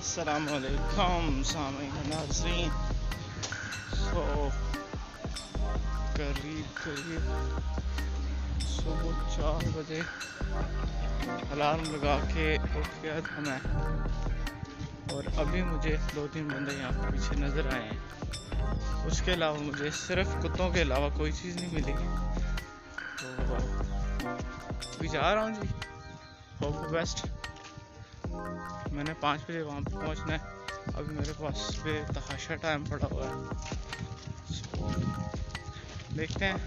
अस्सलामुअलैकुम सामीन नाज़रीन। सो करीब सुबह 4 बजे अलार्म लगा के उठ गया था मैं, और अभी मुझे 2-3 बंदे यहाँ पे पीछे नज़र आए हैं। उसके अलावा मुझे सिर्फ कुत्तों के अलावा कोई चीज़ नहीं मिली। तो अभी जा रहा हूँ जी, होप द बेस्ट। मैंने 5 बजे वहाँ पे पहुँचना है। अभी मेरे पास बेतहाशा टाइम पड़ा हुआ है। देखते हैं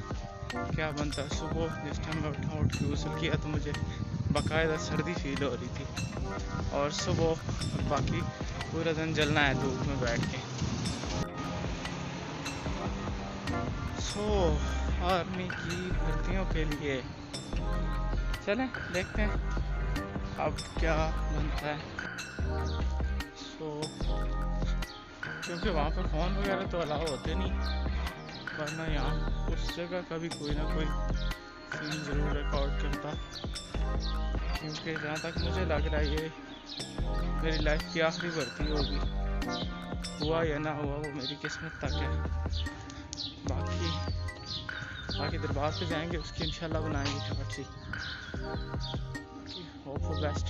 क्या बनता है। सुबह जिस टाइम मैं उठ के गुस्ल किया तो मुझे बाकायदा सर्दी फील हो रही थी, और सुबह बाकी पूरा दिन जलना है धूप में बैठ के। सो आर्मी की भर्तियों के लिए चलें, देखते हैं अब क्या बनता है। क्योंकि वहाँ पर फ़ोन वगैरह तो अलाउ होते नहीं, वरना यहाँ उस जगह का भी कोई ना कोई सीन ज़रूर रिकॉर्ड करता। क्योंकि जहाँ तक मुझे लग रहा है ये मेरी लाइफ की आखिरी भर्ती होगी। हुआ या ना हुआ वो मेरी किस्मत तक है। बाकी दरबार पे जाएंगे, उसकी इंशाल्लाह बनाएंगे शॉर्ट सी। Hope for best.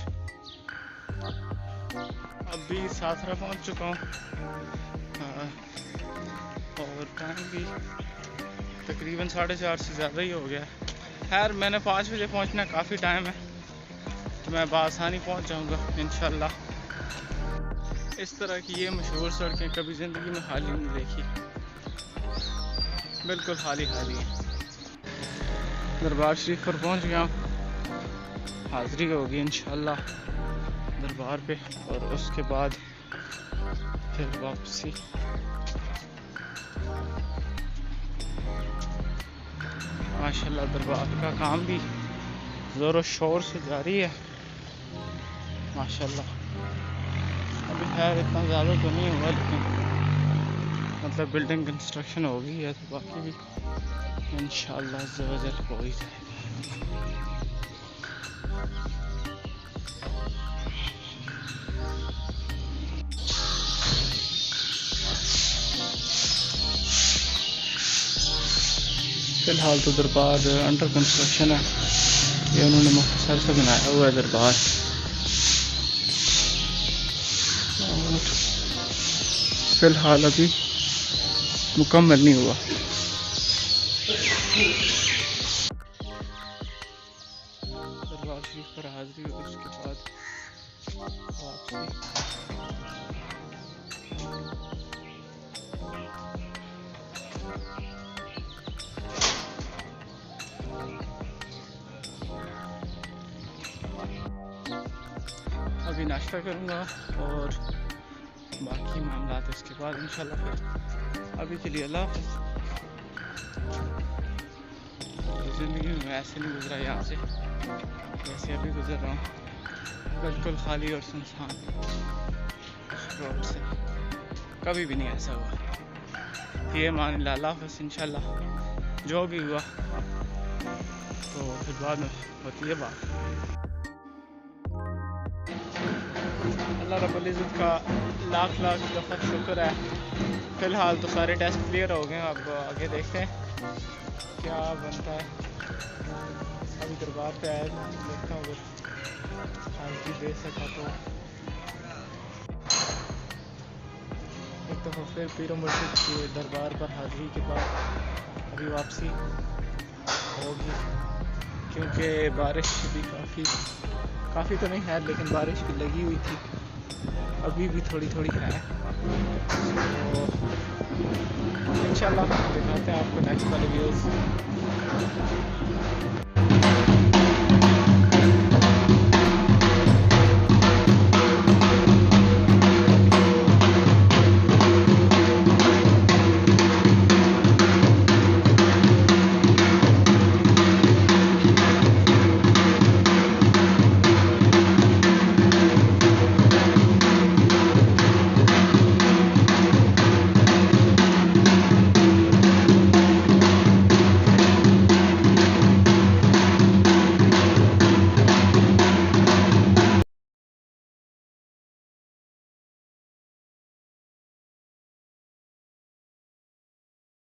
अभी साथरा पहुंच चुका हूँ, और टाइम भी तकरीबन 4:30 से ज़्यादा ही हो गया है। खैर मैंने 5 बजे पहुंचना, काफ़ी टाइम है, तो मैं बआसानी पहुंच जाऊंगा इंशाल्लाह। इस तरह की ये मशहूर सड़कें कभी ज़िंदगी में खाली नहीं देखी, बिल्कुल खाली है। दरबार शरीफ पर पहुंच गया हूँ, हाज़री होगी इंशाल्लाह दरबार पे, और उसके बाद फिर वापसी। माशाल्लाह दरबार का काम भी ज़ोर शोर से जारी है माशाल्लाह। अभी खैर इतना ज़्यादा तो नहीं हुआ, लेकिन मतलब बिल्डिंग कंस्ट्रक्शन हो गई है, तो बाकी भी इंशाल्लाह ज़बरदस्त हो ही जाएगा। फिलहाल तो दरबार अंडर कंस्ट्रक्शन है, ये उन्होंने मुख्तसर से बनाया हुआ है दरबार। फिलहाल अभी मुकम्मल नहीं हुआ। दरबार शरीफ पर हाज़री और उसके बाद वापसी। अभी नाश्ता करूँगा और बाकी मामला इसके बाद इंशाल्लाह। फिर अभी के लिए अल्लाह हाफ़िज़। ज़िंदगी में ऐसे नहीं गुजरा यहाँ से जैसे अभी गुजर रहा हूँ, बिल्कुल खाली और सुनसान रोड से। कभी भी नहीं ऐसा हुआ। ये मान ला अल्लाह हाफ़िज़। इंशाल्लाह जो भी हुआ तो फिर बाद में होती है बात। अल्लाह रब्बुल इज़्ज़त का लाख दफ़ा शुक्र है। फ़िलहाल तो सारे टेस्ट क्लियर हो गए। अब आगे देखते हैं क्या बनता है। अभी दरबार पे आया था, देखता हूँ अगर हाज़री दे सका तो एक दफ़ा फिर पीर मुर्शिद के दरबार पर हाज़री के बाद अभी वापसी होगी। क्योंकि बारिश भी काफ़ी तो नहीं है, लेकिन बारिश भी लगी हुई थी, अभी भी थोड़ी है। तो इंशाल्लाह दिखाते हैं आपको नेक्स्ट वाले व्यूज़।